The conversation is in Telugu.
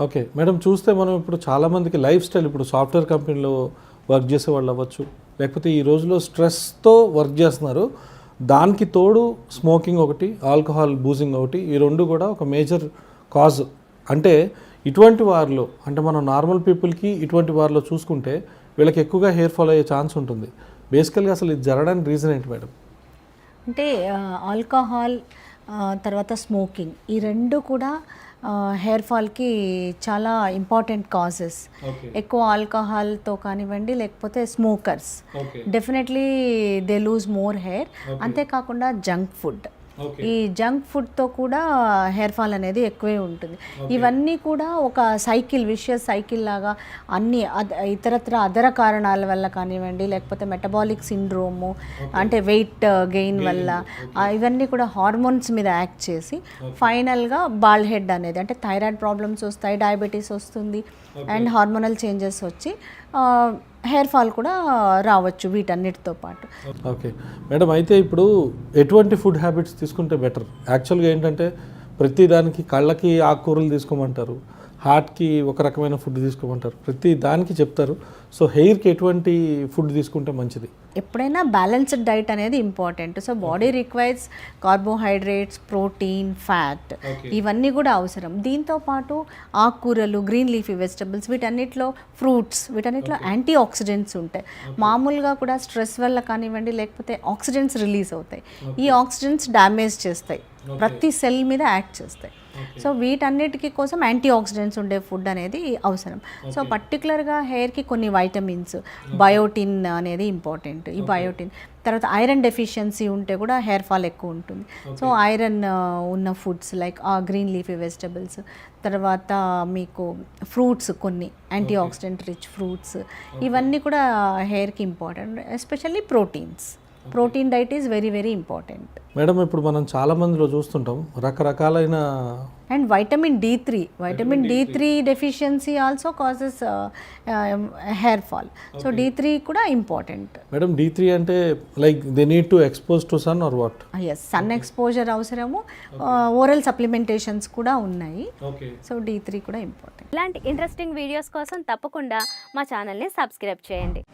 ఓకే మేడం, చూస్తే మనం ఇప్పుడు చాలామందికి లైఫ్ స్టైల్, ఇప్పుడు సాఫ్ట్వేర్ కంపెనీలో వర్క్ చేసే వాళ్ళు అవ్వచ్చు, లేకపోతే ఈ రోజులో స్ట్రెస్తో వర్క్ చేస్తున్నారు. దానికి తోడు స్మోకింగ్ ఒకటి, ఆల్కహాల్ బూజింగ్ ఒకటి, ఈ రెండు కూడా ఒక మేజర్ కాజ్. అంటే ఇటువంటి వారిలో, అంటే మనం నార్మల్ పీపుల్కి ఇటువంటి వారిలో చూసుకుంటే వీళ్ళకి ఎక్కువగా హెయిర్ ఫాల్ అయ్యే ఛాన్స్ ఉంటుంది. బేసికల్గా అసలు ఇది జరగడానికి రీజన్ ఏంటి మేడం? అంటే ఆల్కహాల్ తర్వాత స్మోకింగ్, ఈ రెండు కూడా హెయిర్ ఫాల్కి చాలా ఇంపార్టెంట్ కాజెస్. ఎక్కువ ఆల్కహాల్తో కానివ్వండి, లేకపోతే smokers definitely they lose more hair. అంతేకాకుండా జంక్ ఫుడ్, ఈ జంక్ ఫుడ్తో కూడా హెయిర్ ఫాల్ అనేది ఎక్కువే ఉంటుంది. ఇవన్నీ కూడా ఒక సైకిల్, విషియస్ సైకిల్ లాగా అన్ని ఇతరత్ర అదర కారణాల వల్ల కానివ్వండి, లేకపోతే మెటబాలిక్ సిండ్రోము అంటే వెయిట్ గెయిన్ వల్ల, ఇవన్నీ కూడా హార్మోన్స్ మీద యాక్ట్ చేసి ఫైనల్గా బాల్డ్ హెడ్ అనేది, అంటే థైరాయిడ్ ప్రాబ్లమ్స్ వస్తాయి, డయాబెటీస్ వస్తుంది, అండ్ హార్మోనల్ చేంజెస్ వచ్చి హెయిర్ ఫాల్ కూడా రావచ్చు వీటన్నిటితో పాటు. ఓకే మేడం, అయితే ఇప్పుడు ఎటువంటి ఫుడ్ హ్యాబిట్స్ తీసుకుంటే బెటర్? యాక్చువల్గా ఏంటంటే ప్రతి దానికి కళ్ళకి ఆకుకూరలు తీసుకోమంటారు, హార్ట్కి ఒక రకమైన ఫుడ్ తీసుకోమంటారు, ప్రతి దానికి చెప్తారు. సో హెయిర్కి ఎటువంటి ఫుడ్ తీసుకుంటే మంచిది? ఎప్పుడైనా బ్యాలెన్స్డ్ డైట్ అనేది important. So body requires carbohydrates, protein, fat, ఇవన్నీ కూడా అవసరం. దీంతో పాటు ఆకుకూరలు, గ్రీన్ లీఫీ వెజిటబుల్స్, వీటన్నిటిలో ఫ్రూట్స్, వీటన్నిటిలో యాంటీ ఆక్సిడెంట్స్ ఉంటాయి. మామూలుగా కూడా స్ట్రెస్ వల్ల కానివ్వండి, లేకపోతే ఆక్సిడెంట్స్ రిలీజ్ అవుతాయి. ఈ ఆక్సిడెంట్స్ డ్యామేజ్ చేస్తాయి, ప్రతి సెల్ మీద యాక్ట్ చేస్తాయి. సో వీటన్నిటికీ కోసం యాంటీ ఆక్సిడెంట్స్ ఉండే ఫుడ్ అనేది అవసరం. సో పర్టికులర్గా హెయిర్కి కొన్ని వైటమిన్స్, బయోటిన్ అనేది ఇంపార్టెంట్. ఈ బయోటిన్ తర్వాత ఐరన్ డెఫిషియన్సీ ఉంటే కూడా హెయిర్ ఫాల్ ఎక్కువ ఉంటుంది. సో ఐరన్ ఉన్న foods like green leafy vegetables, తర్వాత మీకు ఫ్రూట్స్, కొన్ని యాంటీ ఆక్సిడెంట్ రిచ్ ఫ్రూట్స్, ఇవన్నీ కూడా హెయిర్కి important. Especially proteins, protein diet is very very important. Madam, ఇప్పుడు మనం చాలా మందిలో చూస్తుంటాం రకరకాలైన, and vitamin D3 deficiency also causes hair fall. So D3 కూడా ఇంపార్టెంట్. మేడం, D3 అంటే like they need to expose to sun or what? Yes, sun exposure అవసరము, ఓరల్ సప్లిమెంటేషన్స్ కూడా ఉన్నాయి. సో D3 కూడా ఇంపార్టెంట్. ఇలాంటి ఇంట్రెస్టింగ్ వీడియోస్ కోసం తప్పకుండా మా ఛానల్ని సబ్స్క్రైబ్ చేయండి.